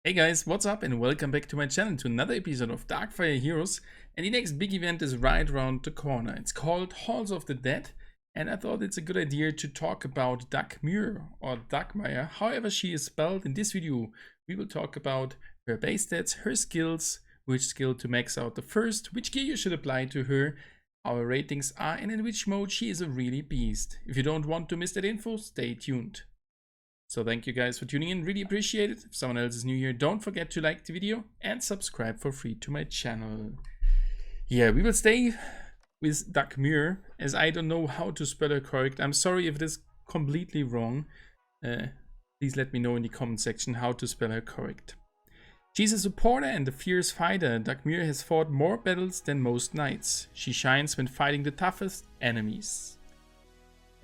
Hey guys, what's up and welcome back to my channel to another episode of Darkfire Heroes. And the next big event is right around the corner. It's called Halls of the Dead, and I thought it's a good idea to talk about Dagmyr or Dagmyr, however she is spelled. In this video we will talk about her base stats, her skills, which skill to max out the first, which gear you should apply to her, our ratings are, and in which mode she is a really beast. If you don't want to miss that info, stay tuned. So thank you guys for tuning in, really appreciate it. If someone else is new here, don't forget to like the video and subscribe for free to my channel. Yeah, we will stay with Dagmyr, as I don't know how to spell her correct. I'm sorry if it is completely wrong. Please let me know in the comment section how to spell her correct. She's a supporter and a fierce fighter. Dagmyr has fought more battles than most knights. She shines when fighting the toughest enemies.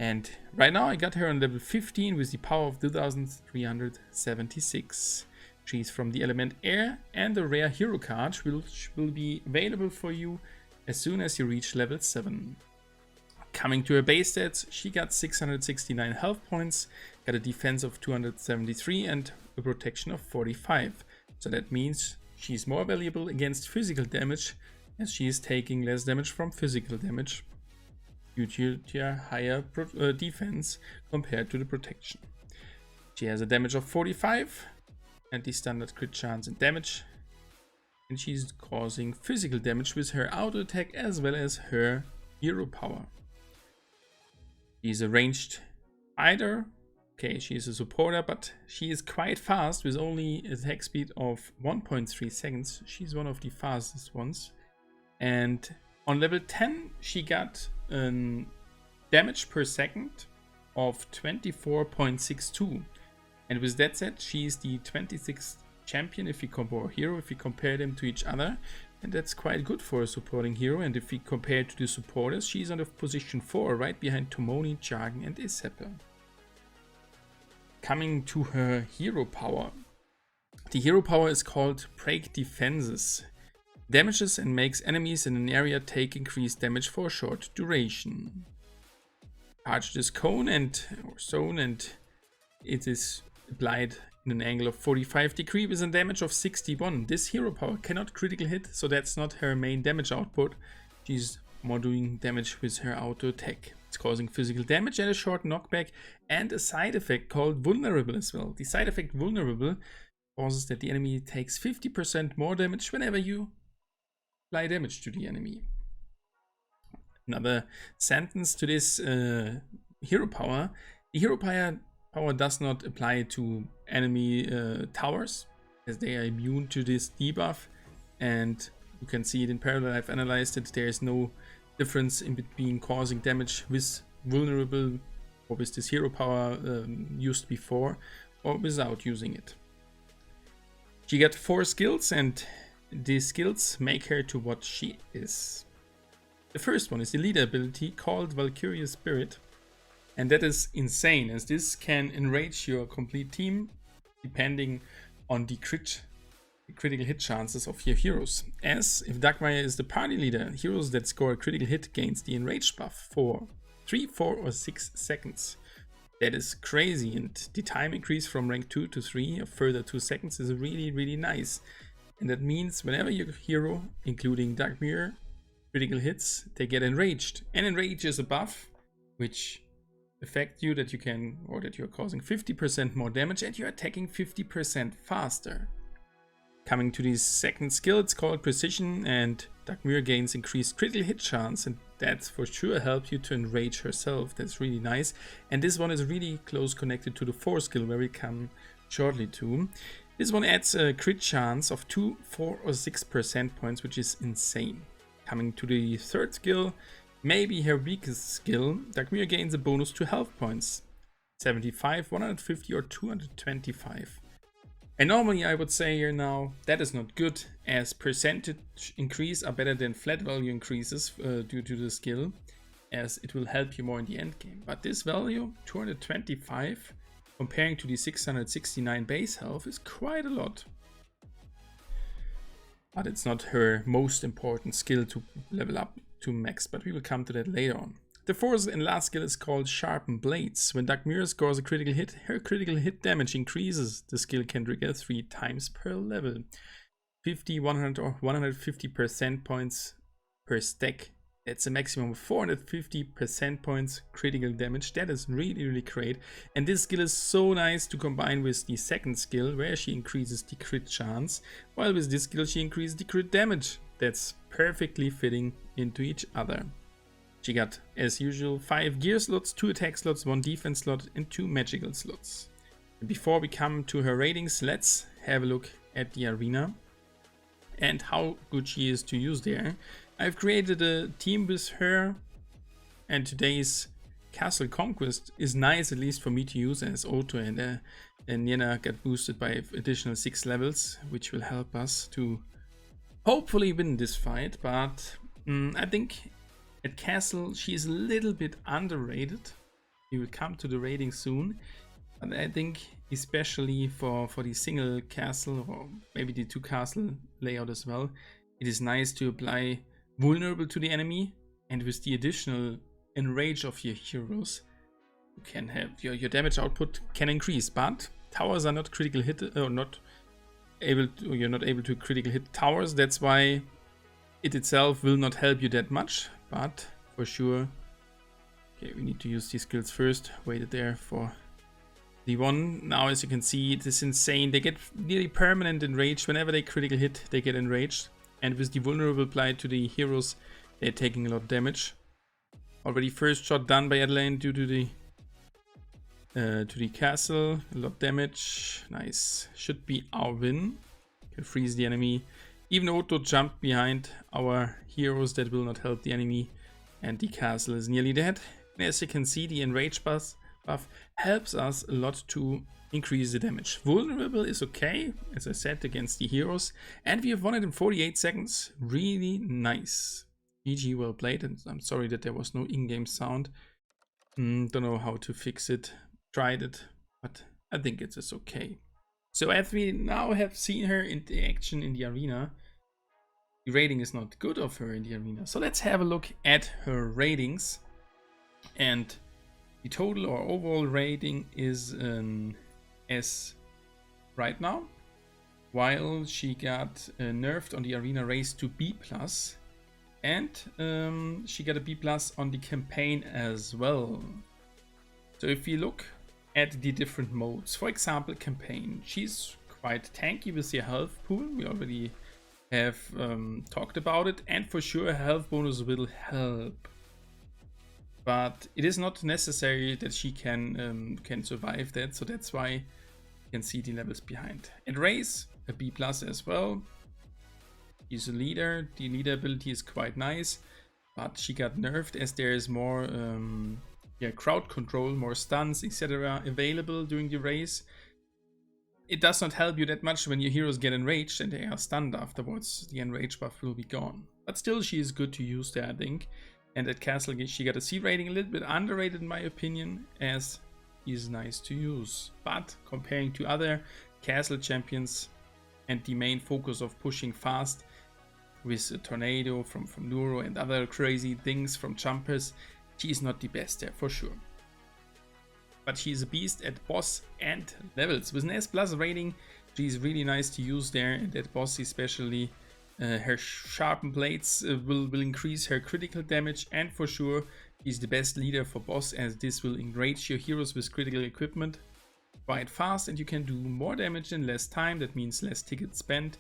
And right now I got her on level 15 with the power of 2376. She's from the element air, and a rare hero card which will be available for you as soon as you reach level 7. Coming to her base stats, she got 669 health points, got a defense of 273 and a protection of 45. So that means she's more valuable against physical damage, as she is taking less damage from physical damage due to their higher defense compared to the protection. She has a damage of 45 and the standard crit chance and damage, and she's causing physical damage with her auto attack as well as her hero power. She's a ranged fighter. Okay, she is a supporter, but she is quite fast with only attack speed of 1.3 seconds. She's one of the fastest ones. And on level 10 she got damage per second of 24.62, and with that said, she is the 26th champion if you compare them to each other, and that's quite good for a supporting hero. And if we compare to the supporters, she's on the position 4, right behind Tomoni, Jargon and Isepel. Coming to her hero power, the hero power is called Break Defenses. Damages and makes enemies in an area take increased damage for a short duration. Charge this cone or zone, and it is applied in an angle of 45 degrees with a damage of 61. This hero power cannot critical hit, so that's not her main damage output. She's more doing damage with her auto attack. It's causing physical damage and a short knockback, and a side effect called Vulnerable as well. The side effect Vulnerable causes that the enemy takes 50% more damage whenever you apply damage to the enemy. Another sentence to this hero power. The hero power does not apply to enemy towers, as they are immune to this debuff, and you can see it in parallel. I've analyzed it. There is no difference in between causing damage with vulnerable or with this hero power used before or without using it. She got 4 skills, and these skills make her to what she is. The first one is the leader ability called Valkyrie's Spirit, and that is insane, as this can enrage your complete team depending on the critical hit chances of your heroes. As if Dagmyr is the party leader, heroes that score a critical hit gains the enraged buff for 3, 4 or 6 seconds. That is crazy, and the time increase from rank 2 to 3 a further 2 seconds is really nice. And that means whenever your hero, including Dagmyr, critical hits, they get enraged. And enrage is a buff which affects you that you can, or that you're causing 50% more damage and you're attacking 50% faster. Coming to the second skill, it's called Precision, and Dagmyr gains increased critical hit chance, and that's for sure helps you to enrage herself. That's really nice. And this one is really close connected to the 4th skill, where we come shortly to. This one adds a crit chance of 2, 4 or 6% points, which is insane. Coming to the 3rd skill, maybe her weakest skill, Dagmyr gains a bonus to health points. 75, 150 or 225. And normally I would say here now, that is not good, as percentage increase are better than flat value increases due to the skill, as it will help you more in the end game. But this value, 225, comparing to the 669 base health, is quite a lot. But it's not her most important skill to level up to max, but we will come to that later on. The fourth and last skill is called Sharpen Blades. When Dagmyr scores a critical hit, her critical hit damage increases. The skill can trigger 3 times per level. 50, 100 or 150% points per stack. That's a maximum of 450% points critical damage. That is really, really great. And this skill is so nice to combine with the second skill, where she increases the crit chance, while with this skill she increases the crit damage. That's perfectly fitting into each other. She got, as usual, 5 gear slots, 2 attack slots, 1 defense slot, and 2 magical slots. Before we come to her ratings, let's have a look at the arena and how good she is to use there. I've created a team with her, and today's Castle Conquest is nice, at least for me to use as auto, and Nienna got boosted by additional 6 levels, which will help us to hopefully win this fight. But I think at Castle she is a little bit underrated. We will come to the rating soon, but I think especially for the single castle, or maybe the 2 castle layout as well, it is nice to apply vulnerable to the enemy, and with the additional enrage of your heroes, you can have your damage output can increase. But towers are not critical hit, or not able to, you're not able to critical hit towers. That's why it itself will not help you that much. But for sure, okay, we need to use these skills first. Waited there for the one. Now, as you can see, it is insane. They get nearly permanent enraged. Whenever they critical hit, they get enraged. And with the vulnerable applied to the heroes, they're taking a lot of damage. Already first shot done by Adeline due to the castle. A lot of damage. Nice. Should be our win. Can freeze the enemy. Even Otto jumped behind our heroes. That will not help the enemy. And the castle is nearly dead. And as you can see, the enrage buff helps us a lot to increase the damage. Vulnerable is okay, as I said, against the heroes, and we have won it in 48 seconds. Really nice. GG, well played, and I'm sorry that there was no in-game sound. Don't know how to fix it. Tried it, but I think it is okay. So as we now have seen her in the action in the arena, the rating is not good of her in the arena. So let's have a look at her ratings, and the total or overall rating is an S right now, while she got nerfed on the arena race to B+, and she got a B+ on the campaign as well. So if we look at the different modes, for example, campaign, she's quite tanky with the health pool. We already have talked about it, and for sure her health bonus will help. But it is not necessary that she can survive that, so that's why you can see the levels behind. And race, a B+ as well. She's a leader. The leader ability is quite nice, but she got nerfed as there is more crowd control, more stuns, etc. available during the race. It does not help you that much when your heroes get enraged and they are stunned afterwards. The enrage buff will be gone. But still, she is good to use there, I think. And at Castle, she got a C rating, a little bit underrated in my opinion, as is nice to use. But comparing to other Castle champions and the main focus of pushing fast with a tornado from Nuro and other crazy things from jumpers, she is not the best there for sure. But she is a beast at boss and levels. With an S+ rating, she is really nice to use there, and at boss especially. Her sharpened blades will increase her critical damage, and for sure she's the best leader for boss, as this will enrage your heroes with critical equipment quite fast, and you can do more damage in less time. That means less tickets spent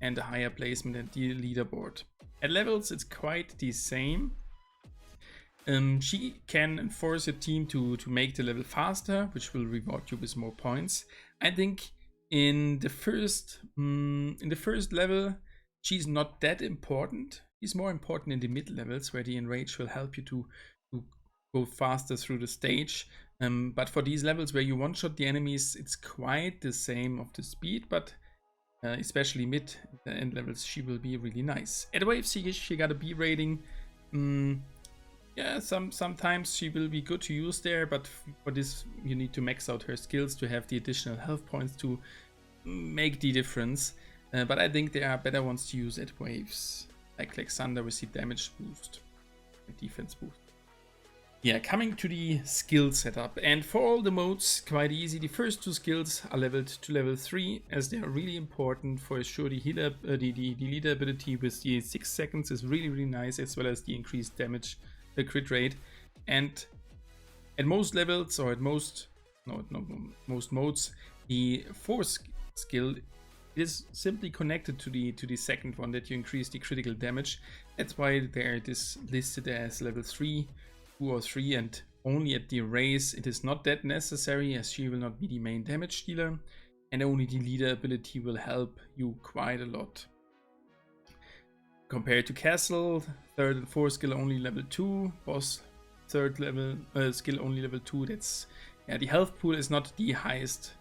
and a higher placement at the leaderboard. At levels it's quite the same. She can force a team to make the level faster, which will reward you with more points. I think in the first level she's not that important. She's more important in the mid levels, where the enrage will help you to go faster through the stage. But for these levels where you one-shot the enemies, it's quite the same of the speed, but especially mid end levels, she will be really nice. At Wave she got a B rating. Yeah, sometimes she will be good to use there, but for this you need to max out her skills to have the additional health points to make the difference. But I think there are better ones to use at waves, like Alexander with the damage boost and defense boost. Yeah, coming to the skill setup, and for all the modes, quite easy. The first 2 skills are leveled to level 3, as they are really important for sure. The healer, the leader ability with the 6 seconds is really nice, as well as the increased damage, the crit rate. And at most levels, or at most modes, the 4th skill is simply connected to the second one, that you increase the critical damage. That's why there it is listed as level 3, 2 or 3, and only at the race it is not that necessary, as she will not be the main damage dealer, and only the leader ability will help you quite a lot. Compared to Castle, 3rd and 4th skill only level 2, boss 3rd level skill only level 2. That's, yeah, the health pool is not the highest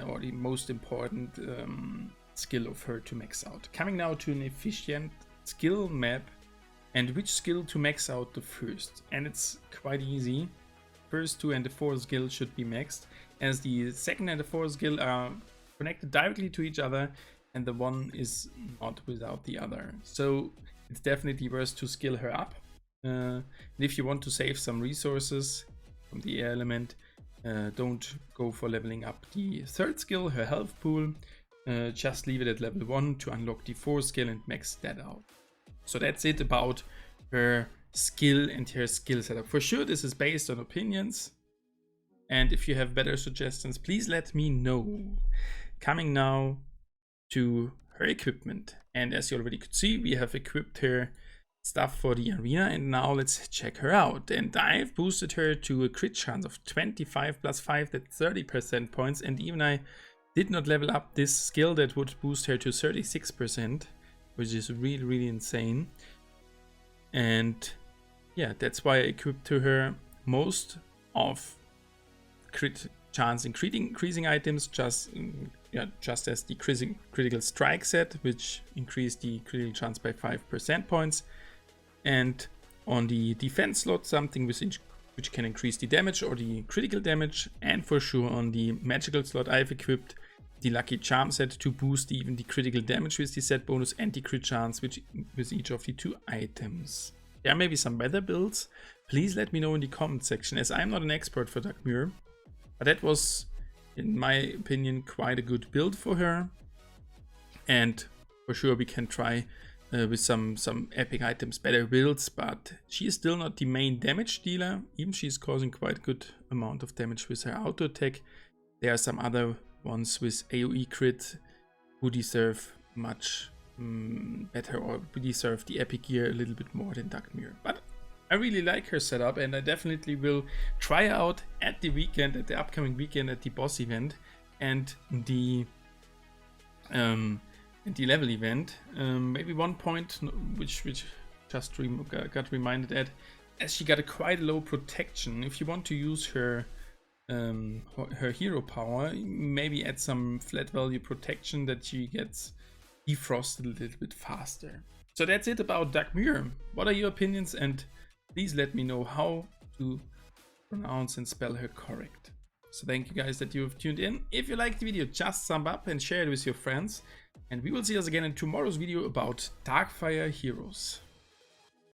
or the most important skill of her to max out. Coming now to an efficient skill map, and which skill to max out the first. And it's quite easy. First 2 and the 4th skill should be maxed, as the 2nd and the 4th skill are connected directly to each other, and the one is not without the other. So it's definitely worth to skill her up. And if you want to save some resources from the air element, don't go for leveling up the 3rd skill, her health pool. Just leave it at level 1 to unlock the 4th skill and max that out. So that's it about her skill and her skill setup. For sure, this is based on opinions, and if you have better suggestions, please let me know. Coming now to her equipment, and as you already could see, we have equipped her stuff for the arena, and now let's check her out. And I've boosted her to a crit chance of 25 plus 5, that's 30% points, and even I did not level up this skill that would boost her to 36%, which is really insane. And yeah, that's why I equipped to her most of crit chance increasing items, just as the critical strike set, which increased the critical chance by 5% points, and on the defense slot, something which can increase the damage or the critical damage, and for sure on the magical slot I've equipped the lucky charm set to boost even the critical damage with the set bonus and the crit chance with each of the 2 items. There may be some better builds. Please let me know in the comment section, as I'm not an expert for Dagmyr, but that was, in my opinion, quite a good build for her. And for sure we can try with some epic items better builds, but she is still not the main damage dealer. Even she's causing quite a good amount of damage with her auto attack. There are some other ones with AoE crit who deserve much better, or deserve the epic gear a little bit more than Dagmyr. But I really like her setup, and I definitely will try out at the weekend, at the upcoming weekend, at the boss event and the level event. Maybe one point which just got reminded at, as she got a quite low protection. If you want to use her hero power, maybe add some flat value protection that she gets defrosted a little bit faster. So that's it about Dagmyr. What are your opinions, and please let me know how to pronounce and spell her correct. So thank you guys that you have tuned in. If you liked the video, just thumb up and share it with your friends, and we will see us again in tomorrow's video about Darkfire Heroes.